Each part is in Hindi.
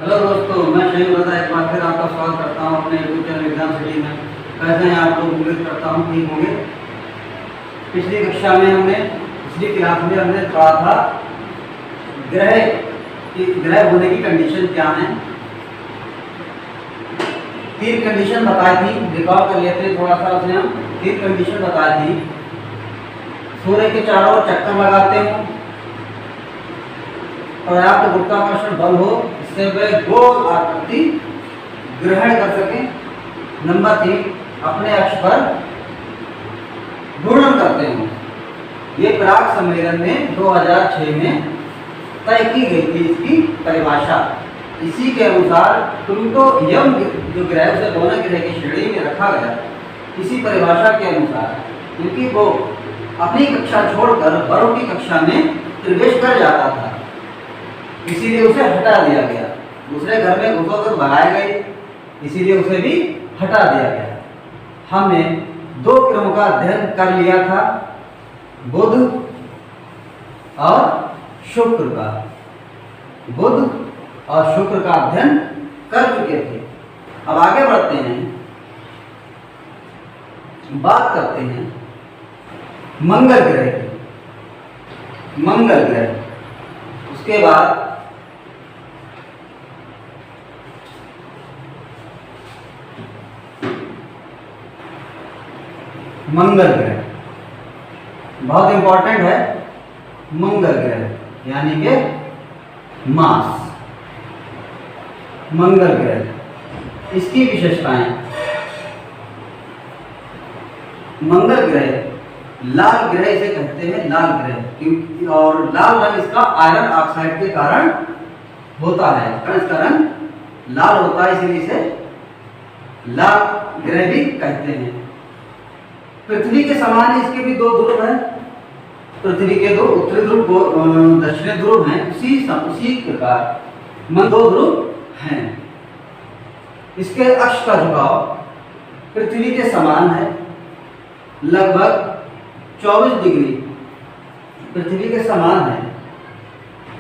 हेलो दोस्तों, मैं शहीद रजा एक बार फिर आपका स्वागत करता हूं अपने यूट्यूब चैनल एग्जाम सिटी में। कैसे हैं आप लोग? उम्मीद करता हूं ठीक होंगे। पिछली कक्षा में पिछली क्लास में हमने पढ़ा था ग्रह होने की कंडीशन क्या है। 3 कंडीशन बताई थी, रिकॉल कर लेते हैं थोड़ा सा उसमें। हम 3 कंडीशन बताई थी। सूर्य के चारों ओर चक्कर लगाते हो, पर्याप्त गुरुत्वाकर्षण बल हो, इससे वे गोल आकृति ग्रहण कर सकें। नंबर 3, अपने अक्ष पर घूर्णन करते हो। ये प्राग सम्मेलन में 2006 में तय की गई थी इसकी परिभाषा। इसी के अनुसार प्लूटो यम जो ग्रह से दोनों ग्रह की श्रेणी में रखा गया, इसी परिभाषा के अनुसार, क्योंकि वो अपनी कक्षा छोड़कर बड़ों की कक्षा में प्रवेश कर जाता था, इसीलिए उसे हटा दिया गया। दूसरे घर में घुसोकर भगाए गए, इसीलिए उसे भी हटा दिया गया। हमने 2 ग्रहों का अध्ययन कर लिया था, बुध और शुक्र का। बुध और शुक्र का अध्ययन कर चुके थे। अब आगे बढ़ते हैं, बात करते हैं मंगल ग्रह की। मंगल ग्रह, उसके बाद मंगल ग्रह बहुत इंपॉर्टेंट है। मंगल ग्रह यानी कि मार्स, मंगल ग्रह, इसकी विशेषताएं। मंगल ग्रह लाल ग्रह इसे कहते हैं, लाल ग्रह, क्योंकि और लाल रंग इसका आयरन ऑक्साइड के कारण होता है। इसका रंग लाल होता है, इसलिए इसे लाल ग्रह भी कहते हैं। पृथ्वी के समान इसके भी 2 ध्रुव हैं। पृथ्वी के 2 उत्तरी ध्रुव, दक्षिणी ध्रुव हैं। उसी प्रकार 2 ध्रुव हैं। इसके अक्ष का झुकाव पृथ्वी के समान है, लगभग 24 डिग्री पृथ्वी के समान है।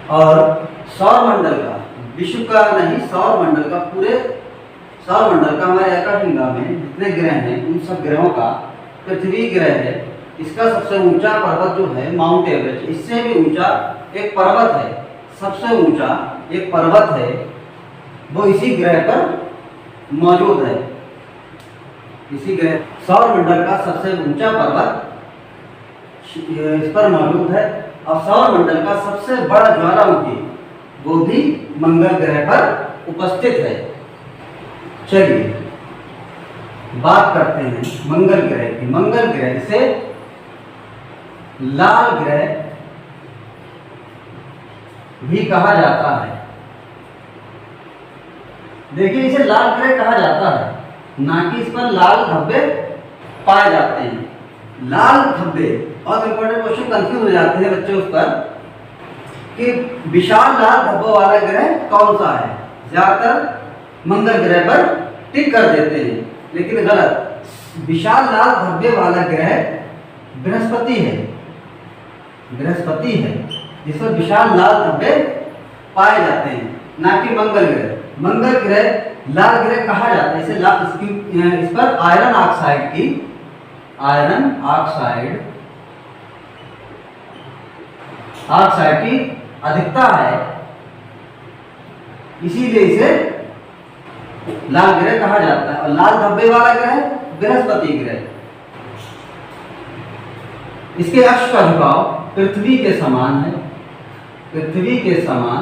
और सौरमंडल का, विश्व का नहीं, सौरमंडल का, पूरे सौरमंडल का, हमारे आकाशगंगा में जितने ग्रह हैं उन सब ग्रहों का पृथ्वी ग्रह है। इसका सबसे ऊंचा पर्वत जो है माउंट एवरेस्ट, इससे भी ऊंचा एक पर्वत है, सबसे ऊंचा एक पर्वत है, वो इसी ग्रह पर मौजूद है। इसी ग्रह सौरमंडल का सबसे ऊंचा पर्वत इस पर मौजूद है। और सौरमंडल का सबसे बड़ा ज्वालामुखी वो भी मंगल ग्रह पर उपस्थित है। चलिए बात करते हैं मंगल ग्रह की। मंगल ग्रह से लाल ग्रह भी कहा जाता है। देखिए, इसे लाल ग्रह कहा जाता है, ना कि इस पर लाल धब्बे पाए जाते हैं। लाल धब्बे, और इंपॉर्टेंट क्वेश्चन कंफ्यूज हो जाते हैं बच्चे उस पर कि विशाल लाल धब्बों वाला ग्रह कौन सा है। ज्यादातर मंगल ग्रह पर टिक कर देते हैं, लेकिन गलत। विशाल लाल धब्बे वाला ग्रह बृहस्पति है। बृहस्पति है जिस पर विशाल लाल धब्बे पाए जाते हैं, ना कि मंगल ग्रह। मंगल ग्रह लाल ग्रह कहा जाता है। इस पर आयरन ऑक्साइड की अधिकता है, इसीलिए इसे लाल ग्रह कहा जाता है। और लाल धब्बे वाला ग्रह बृहस्पति ग्रह। इसके अक्ष का झुकाव पृथ्वी के समान है। पृथ्वी के समान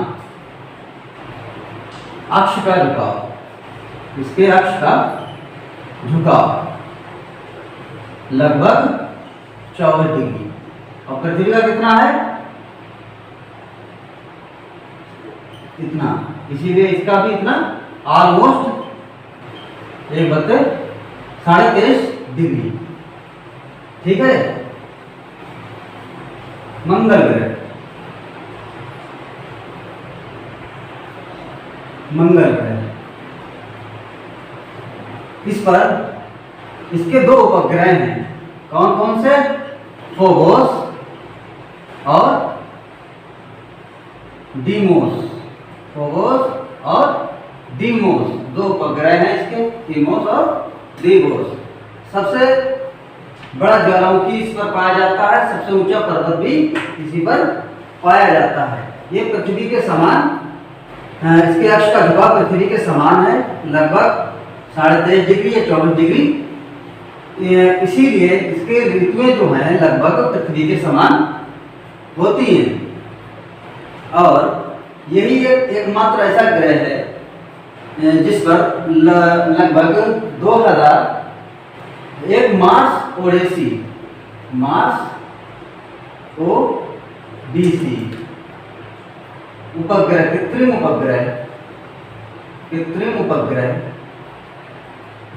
अक्ष का झुकाव, इसके अक्ष का झुकाव लगभग 24 डिग्री। और पृथ्वी का कितना है? इतना, इसीलिए इसका भी इतना, ऑलमोस्ट 1/23.5 डिग्री। ठीक है। मंगल ग्रह, मंगल ग्रह, इस पर इसके 2 उपग्रह हैं। कौन कौन से? फोबोस और डीमोस। फोबोस और डीमोस, दो उपग्रह हैं इसके, डीमोस और डीमोस। सबसे बड़ा ज्वालामुखी इस पर पाया जाता है, सबसे ऊंचा पर्वत भी इसी पर पाया जाता है। ये पृथ्वी के समान, इसके अक्ष का झुकाव पृथ्वी के समान है, लगभग 23.5 डिग्री या 24 डिग्री। इसीलिए इसके ऋतुएं जो हैं लगभग पृथ्वी के समान होती हैं। और यही एकमात्र ऐसा ग्रह है जिस पर लगभग 2000 एक मार्स ओडेसी, मार्स ओडीसी उपग्रह, कृत्रिम उपग्रह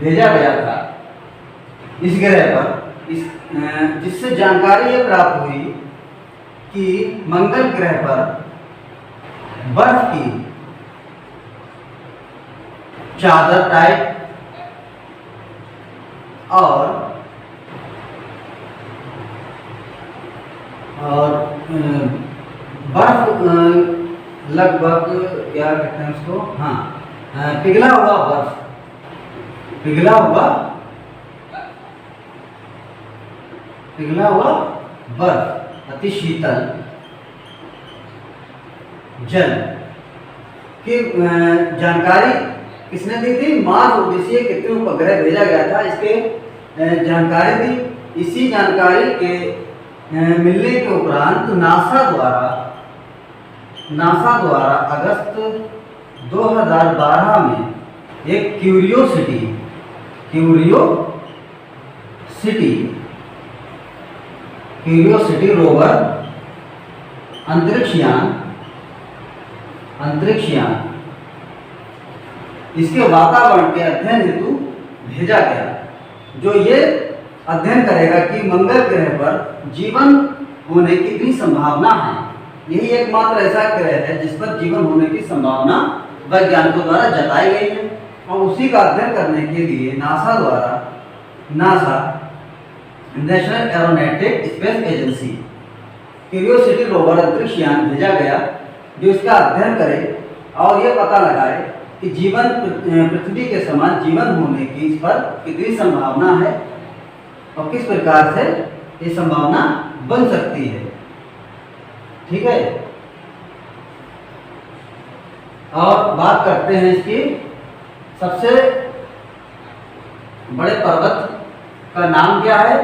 भेजा गया था इस ग्रह पर, जिससे जानकारी ये प्राप्त हुई कि मंगल ग्रह पर बर्फ की चादर टाइप और बर्फ लगभग क्या कहते हैं उसको, हाँ, पिघला हुआ बर्फ, अति शीतल जल की जानकारी किसने दी थी? मार्स ओडेसी कृत्रिम उपग्रह भेजा गया था, इसके जानकारी दी। इसी जानकारी के मिलने के उपरांत नासा द्वारा अगस्त 2012 में एक क्यूरियोसिटी रोवर अंतरिक्षयान इसके वातावरण के अध्ययन हेतु भेजा गया, जो ये अध्ययन करेगा कि मंगल ग्रह पर जीवन होने की कितनी संभावना है। यही एकमात्र ऐसा ग्रह है जिस पर जीवन होने की संभावना वैज्ञानिकों द्वारा जताई गई है। और उसी का अध्ययन करने के लिए NASA national aeronautic space agency curiosity rover अंतरिक्षयान भेजा गया, जो इसका अध्ययन करे और यह पता लगाए कि जीवन पृथ्वी के समान जीवन होने की इस पर कितनी संभावना है और किस प्रकार से ये संभावना बन सकती है। ठीक है, और बात करते हैं इसकी सबसे बड़े पर्वत का नाम क्या है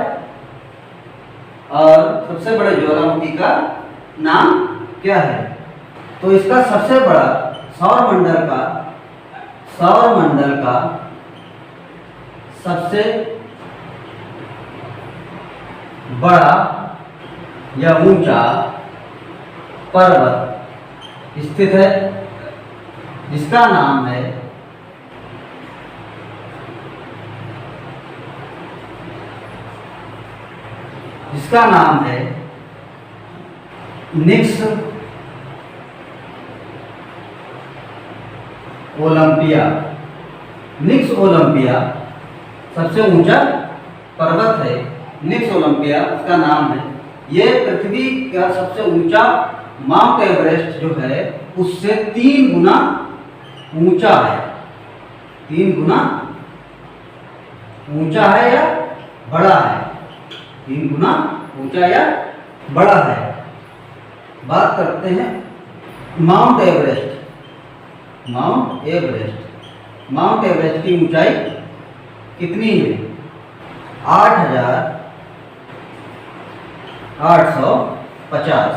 और सबसे बड़े ज्वालामुखी का नाम क्या है। तो इसका सबसे बड़ा सौरमंडल का सबसे बड़ा या ऊंचा पर्वत स्थित है, जिसका नाम है निक्स ओलंपिया सबसे ऊंचा पर्वत है। निक्स ओलंपिया उसका नाम है। यह पृथ्वी का सबसे ऊंचा माउंट एवरेस्ट जो है उससे 3 गुना ऊंचा है। 3 गुना ऊंचा है या बड़ा है? 3 गुना ऊंचा या बड़ा है। बात करते हैं माउंट एवरेस्ट की ऊंचाई कितनी है? 8,850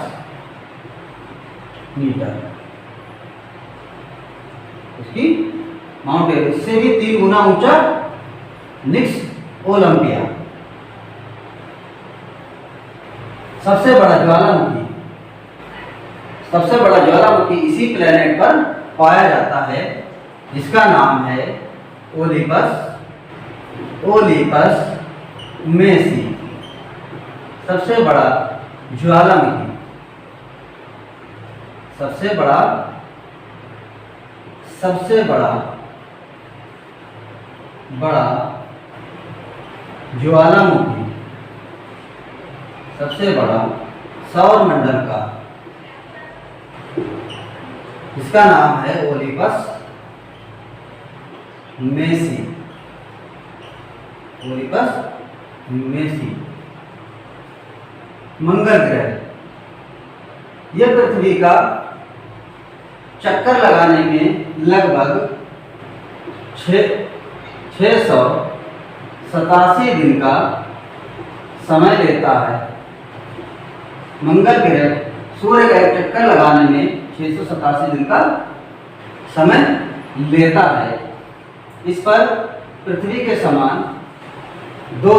मीटर। उसकी माउंट एवरेस्ट से भी 3 गुना ऊंचा निक्स ओलंपिया। सबसे बड़ा ज्वालामुखी इसी प्लेनेट पर पाया जाता है, जिसका नाम है ओलिपस मेसी। सबसे बड़ा ज्वालामुखी सबसे बड़ा सौरमंडल का, इसका नाम है ओलिपस मेसी, ओलिपस मेसी। मंगल ग्रह, यह पृथ्वी का चक्कर लगाने में लगभग 687 दिन का समय लेता है। मंगल ग्रह सूर्य का एक चक्कर लगाने में 687 दिन का समय लेता है। इस पर पृथ्वी के समान दो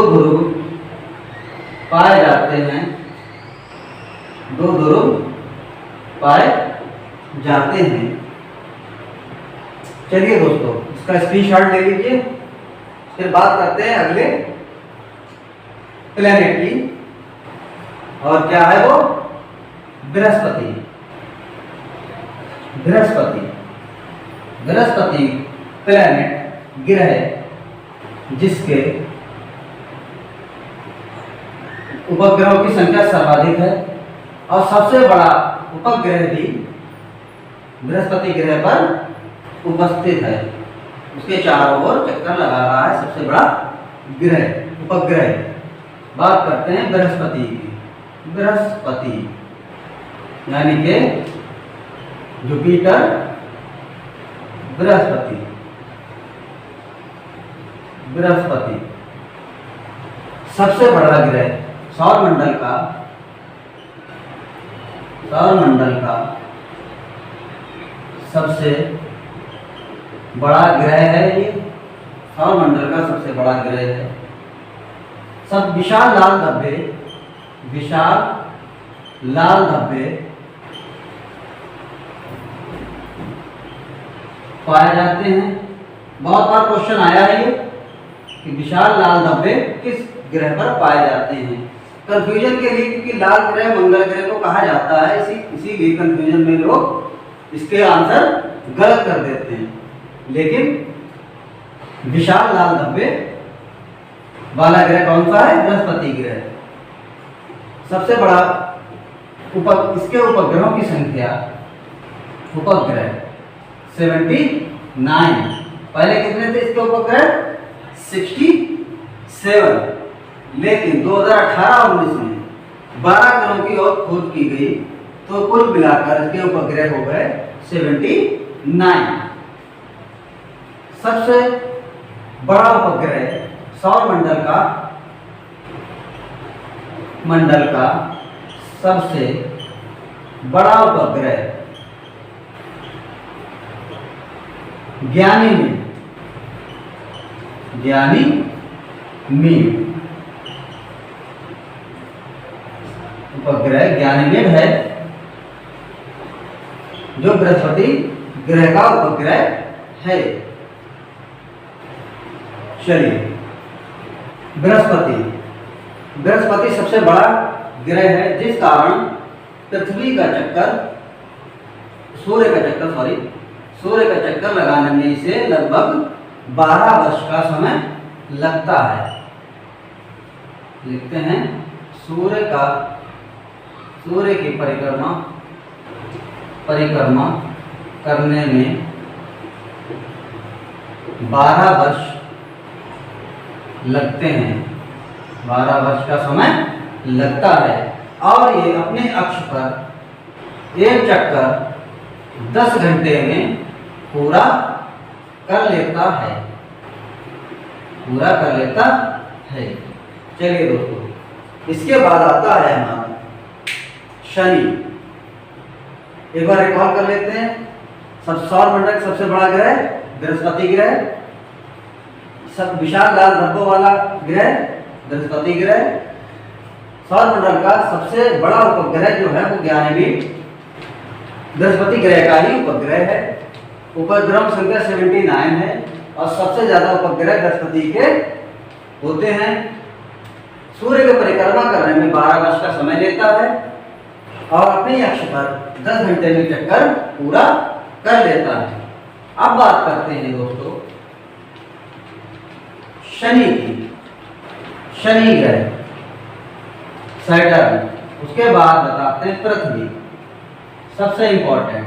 ध्रुव पाए जाते हैं, दो ध्रुव पाए जाते हैं। चलिए दोस्तों, इसका स्क्रीनशॉट ले लीजिए, फिर बात करते हैं अगले प्लेनेट की। और क्या है वो? बृहस्पति। बृहस्पति प्लेनेट ग्रह जिसके उपग्रहों की संख्या सर्वाधिक है और सबसे बड़ा उपग्रह भी बृहस्पति ग्रह पर उपस्थित है। उसके चारों ओर चक्कर लगा रहा है सबसे बड़ा ग्रह, उपग्रह। बात करते हैं बृहस्पति की। बृहस्पति यानी कि जुपिटर, बृहस्पति सबसे बड़ा ग्रह सौर मंडल का सबसे बड़ा ग्रह है। ये सौर मंडल का सबसे बड़ा ग्रह है। सब विशाल लाल धब्बे पाए जाते हैं। बहुत बार क्वेश्चन आया है ये कि विशाल लाल धब्बे किस ग्रह पर पाए जाते हैं। कंफ्यूजन के लिए, क्योंकि लाल ग्रह मंगल ग्रह को कहा जाता है, इसीलिए कंफ्यूजन में लोग इसके आंसर गलत कर देते हैं। लेकिन विशाल लाल धब्बे वाला ग्रह कौन सा है? बृहस्पति ग्रह। सबसे बड़ा इसके उपग्रहों की संख्या, उपग्रह 79। पहले कितने थे इसके उपग्रह? 67। लेकिन 2018-19 में 12 ग्रहों की और खोज की गई, तो कुल मिलाकर इसके उपग्रह हो गए 79। सबसे बड़ा उपग्रह सौर मंडल का सबसे बड़ा उपग्रह गयानीमेड उपग्रह गयानीमेड है, जो बृहस्पति ग्रह का उपग्रह है। चलिए, बृहस्पति सबसे बड़ा ग्रह है, जिस कारण पृथ्वी का चक्कर, सूर्य का चक्कर लगाने में इसे लगभग 12 वर्ष का समय लगता है। लिखते हैं सूर्य की परिक्रमा करने में 12 वर्ष लगते हैं। 12 वर्ष का समय लगता है और ये अपने अक्ष पर एक चक्कर 10 घंटे में पूरा कर लेता है। चलिए दोस्तों, इसके बाद आता है हमारा शनि। एक बार रिकॉल कर लेते हैं। सौर मंडल का सबसे बड़ा ग्रह बृहस्पति ग्रह, सब विशाल लाल धब्बों वाला ग्रह बृहस्पति ग्रह। सौर मंडल का सबसे बड़ा उपग्रह जो है वो गयानीमेड बृहस्पति ग्रह का ही उपग्रह है। उपग्रह संख्या 79 है और सबसे ज्यादा उपग्रह बृहस्पति के होते हैं। सूर्य की परिक्रमा करने में 12 वर्ष का समय लेता है और अपने अक्ष पर 10 घंटे में चक्कर पूरा कर लेता है। अब बात करते हैं दोस्तों शनि की। शनि ग्रह, सैटर्न, उसके बाद बताते हैं पृथ्वी। सबसे important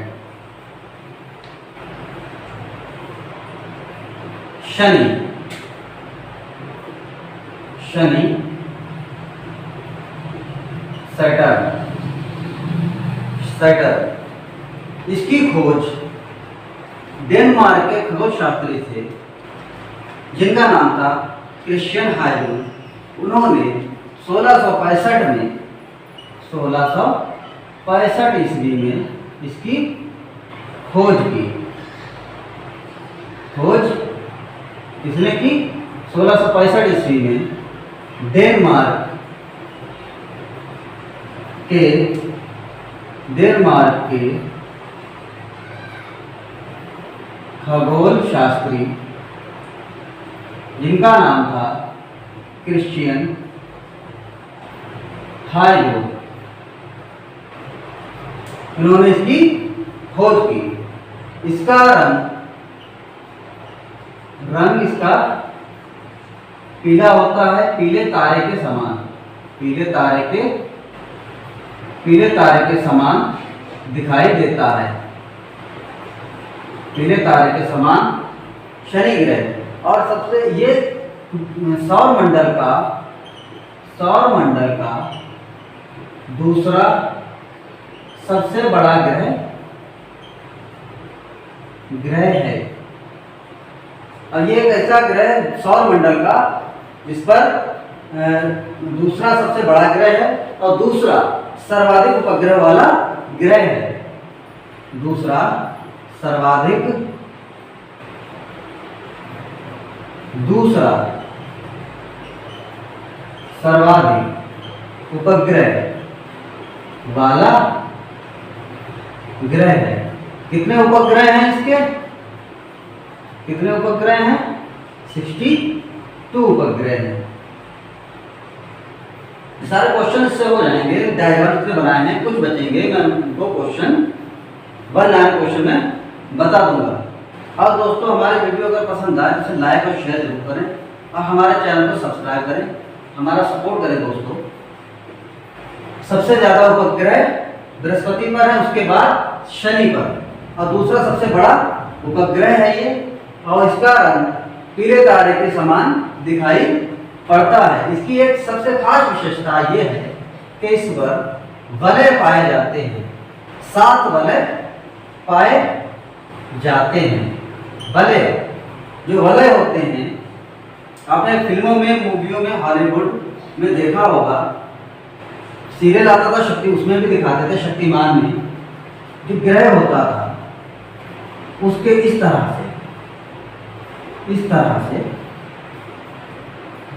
Shani, Shani, Saturn, Saturn. इसकी खोज डेनमार्क के खगोल शास्त्री थे जिनका नाम था क्रिश्चियन हाइजेन। उन्होंने 1665 में 1665 ईस्वी में इसकी खोज की। खोज किसने की? 1665 ईस्वी में डेनमार्क के खगोल शास्त्री जिनका नाम था क्रिश्चियन हाइजेन, उन्होंने इसकी खोज की। इसका रंग इसका पीला होता है, पीले तारे के समान, पीले तारे के समान दिखाई देता है, पीले तारे के समान शनि ग्रह। और सबसे ये सौर मंडल का दूसरा सबसे बड़ा ग्रह है। और ये एक ऐसा ग्रह सौर मंडल का जिस पर दूसरा सबसे बड़ा ग्रह है और दूसरा सर्वाधिक उपग्रह वाला ग्रह है। दूसरा सर्वाधिक उपग्रह वाला ग्रह है। कितने उपग्रह हैं इसके? कितने उपग्रह हैं? 62 उपग्रह हैं। सारे क्वेश्चन इससे हो जाएंगे, डायग्राम से बनाए हैं, कुछ बचेंगे, मैं वो क्वेश्चन 1 लाइन क्वेश्चन में बता दूंगा। और दोस्तों हमारे वीडियो अगर पसंद आए तो लाइक और शेयर जरूर करें और हमारे चैनल को सब्सक्राइब करें, हमारा सपोर्ट करें दोस्तों। सबसे ज़्यादा उपग्रह बृहस्पति पर है, उसके बाद शनि पर, और दूसरा सबसे बड़ा उपग्रह है ये। और इसका रंग पीले तारे के समान दिखाई पड़ता है। इसकी एक सबसे खास विशेषता ये है कि इस पर वलय पाए जाते हैं, 7 वलय पाए जाते हैं। वलय, जो वलय होते हैं, आपने फिल्मों में, मूवियों में, हॉलीवुड में देखा होगा, सीरियल आता था शक्ति, उसमें भी दिखाते थे, शक्तिमान में जो ग्रह होता था उसके इस तरह से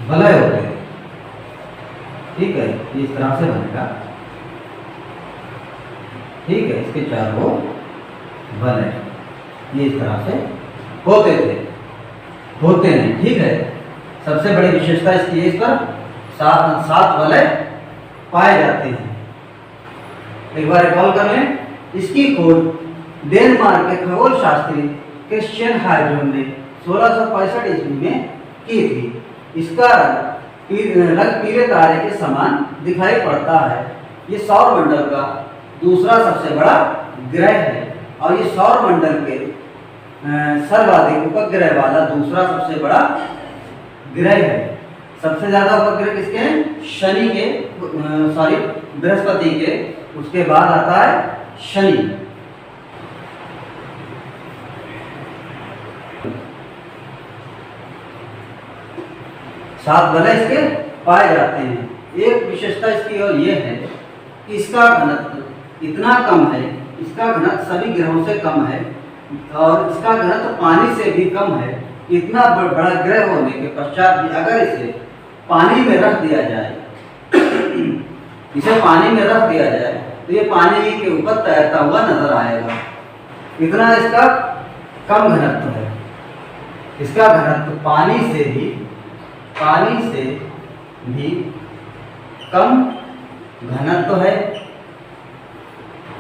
वलय होते हैं। ठीक है, इस तरह से बनेगा। ठीक है, इसके चारों वलय ये इस तरह से होते हैं। ठीक है, सबसे बड़ी विशेषता इसकी है, इस पर 7 वलय पाए जाते हैं। एक बार रिकॉल कर लें। इसकी खोज डेनमार्क के खगोल शास्त्री क्रिश्चियन हाइजेन ने 1665 ईस्वी में की थी। इसका रंग पीले तारे के समान दिखाई पड़ता है। ये सौर मंडल का दूसरा सबसे बड़ा ग्रह है और ये सौर मंडल के सर्वाधिक उपग्रह वाला दूसरा सबसे बड़ा ग्रह है। सबसे ज्यादा उपग्रह किसके हैं? शनि के, बृहस्पति के, उसके बाद आता है शनि। सात वलय इसके पाए जाते हैं। एक विशेषता इसकी और ये है कि इसका घनत्व इतना कम है, इसका घनत्व सभी ग्रहों से कम है और इसका घनत्व पानी से भी कम है। इतना बड़ा ग्रह होने के पश्चात भी अगर इसे पानी में रख दिया जाए तो ये पानी के ऊपर तैरता हुआ नजर आएगा। इतना इसका कम घनत्व है। इसका घनत्व पानी से भी कम घनत्व है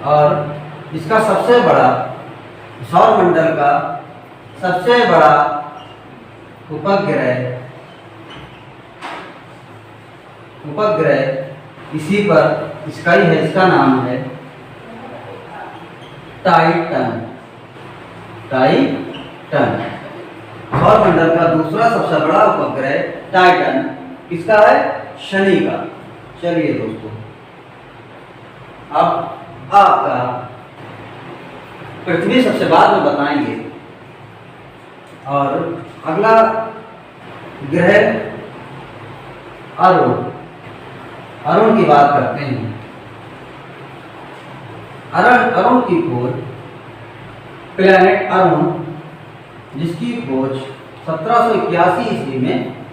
और इसका सबसे बड़ा सौर मंडल का सबसे बड़ा उपग्रह इसी पर इसका ही है। इसका नाम है टाइटन। सौरमंडल का दूसरा सबसे बड़ा उपग्रह टाइटन किसका है? शनि का। चलिए दोस्तों, अब आपका पृथ्वी सबसे बाद में बताएंगे। और अगला ग्रह अरुण, अरुण की बात करते हैं। अरुण की खोज, प्लैनेट अरुण जिसकी खोज 1781 ईस्वी में